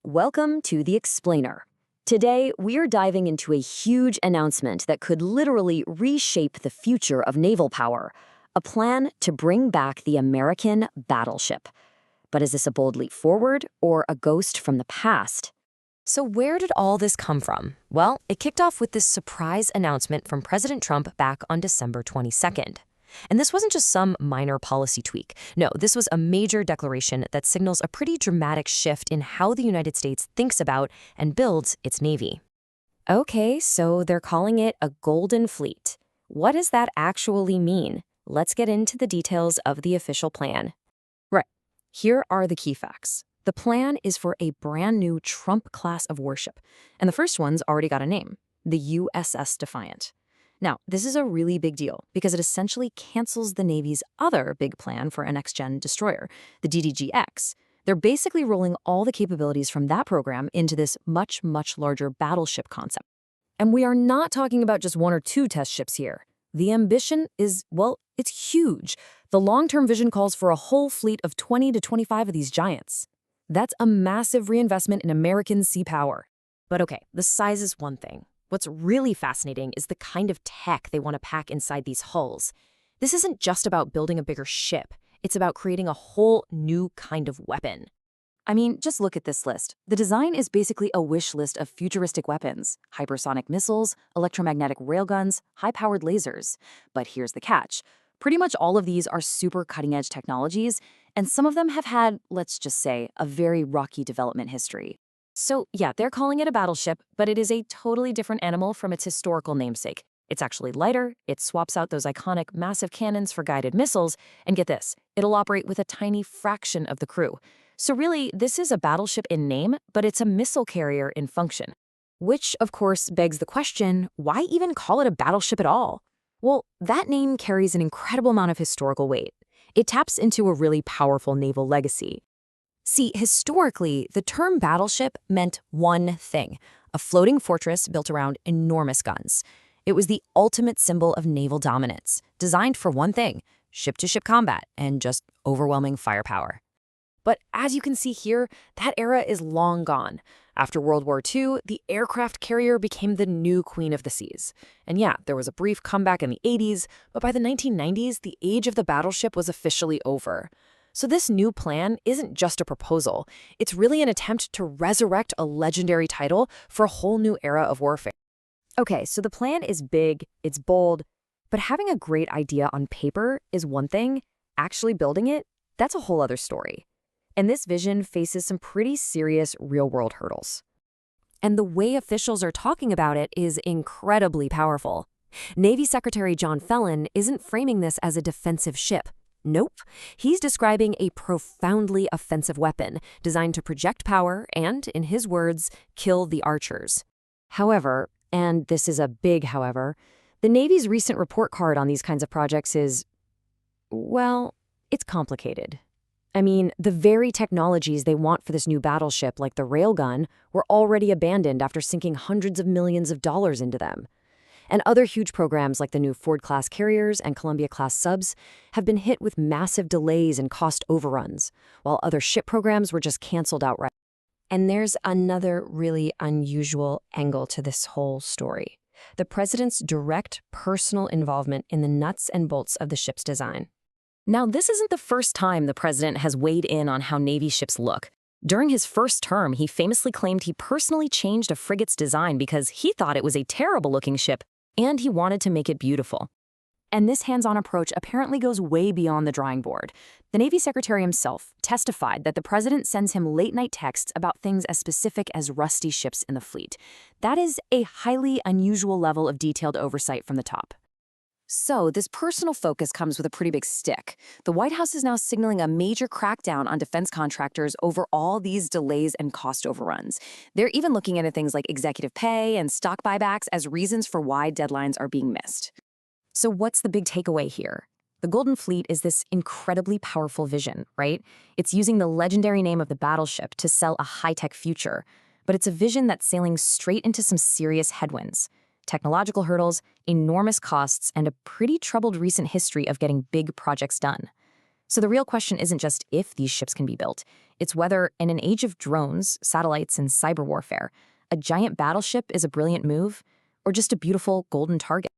Welcome to The Explainer. Today, we're diving into a huge announcement that could literally reshape the future of naval power, a plan to bring back the American battleship. But is this a bold leap forward or a ghost from the past? So where did all this come from? Well, it kicked off with this surprise announcement from President Trump back on December 22nd. And this wasn't just some minor policy tweak. No, this was a major declaration that signals a pretty dramatic shift in how the United States thinks about and builds its Navy. Okay, so they're calling it a Golden Fleet. What does that actually mean? Let's get into the details of the official plan. Right, here are the key facts. The plan is for a brand new Trump class of warship, and the first one's already got a name, the USS Defiant. Now, this is a really big deal because it essentially cancels the Navy's other big plan for a next-gen destroyer, the DDG-X. They're basically rolling all the capabilities from that program into this much, much larger battleship concept. And we are not talking about just one or two test ships here. The ambition is, well, it's huge. The long-term vision calls for a whole fleet of 20 to 25 of these giants. That's a massive reinvestment in American sea power. But okay, the size is one thing. What's really fascinating is the kind of tech they want to pack inside these hulls. This isn't just about building a bigger ship. It's about creating a whole new kind of weapon. I mean, just look at this list. The design is basically a wish list of futuristic weapons, hypersonic missiles, electromagnetic railguns, high-powered lasers. But here's the catch. Pretty much all of these are super cutting-edge technologies, and some of them have had, let's just say, a very rocky development history. So yeah, they're calling it a battleship, but it is a totally different animal from its historical namesake. It's actually lighter, it swaps out those iconic massive cannons for guided missiles, and get this, it'll operate with a tiny fraction of the crew. So really, this is a battleship in name, but it's a missile carrier in function. Which, of course, begs the question, why even call it a battleship at all? Well, that name carries an incredible amount of historical weight. It taps into a really powerful naval legacy. See, historically, the term battleship meant one thing, a floating fortress built around enormous guns. It was the ultimate symbol of naval dominance, designed for one thing, ship-to-ship combat and just overwhelming firepower. But as you can see here, that era is long gone. After World War II, the aircraft carrier became the new queen of the seas. And yeah, there was a brief comeback in the 80s, but by the 1990s, the age of the battleship was officially over. So this new plan isn't just a proposal. It's really an attempt to resurrect a legendary title for a whole new era of warfare. Okay, so the plan is big, it's bold, but having a great idea on paper is one thing. Actually building it, that's a whole other story. And this vision faces some pretty serious real-world hurdles. And the way officials are talking about it is incredibly powerful. Navy Secretary John Felon isn't framing this as a defensive ship. Nope. He's describing a profoundly offensive weapon designed to project power and, in his words, kill the archers. However, and this is a big however, the Navy's recent report card on these kinds of projects is, well, it's complicated. I mean, the very technologies they want for this new battleship, like the railgun, were already abandoned after sinking hundreds of millions of dollars into them. And other huge programs like the new Ford-class carriers and Columbia-class subs have been hit with massive delays and cost overruns, while other ship programs were just canceled outright. And there's another really unusual angle to this whole story: the president's direct personal involvement in the nuts and bolts of the ship's design. Now, this isn't the first time the president has weighed in on how Navy ships look. During his first term, he famously claimed he personally changed a frigate's design because he thought it was a terrible-looking ship, and he wanted to make it beautiful. And this hands-on approach apparently goes way beyond the drawing board. The Navy Secretary himself testified that the president sends him late-night texts about things as specific as rusty ships in the fleet. That is a highly unusual level of detailed oversight from the top. So this personal focus comes with a pretty big stick. The White House is now signaling a major crackdown on defense contractors over all these delays and cost overruns. They're even looking into things like executive pay and stock buybacks as reasons for why deadlines are being missed. So what's the big takeaway here? The Golden Fleet is this incredibly powerful vision, right? It's using the legendary name of the battleship to sell a high-tech future, but it's a vision that's sailing straight into some serious headwinds. Technological hurdles, enormous costs, and a pretty troubled recent history of getting big projects done. So the real question isn't just if these ships can be built, it's whether, in an age of drones, satellites, and cyber warfare, a giant battleship is a brilliant move or just a beautiful golden target.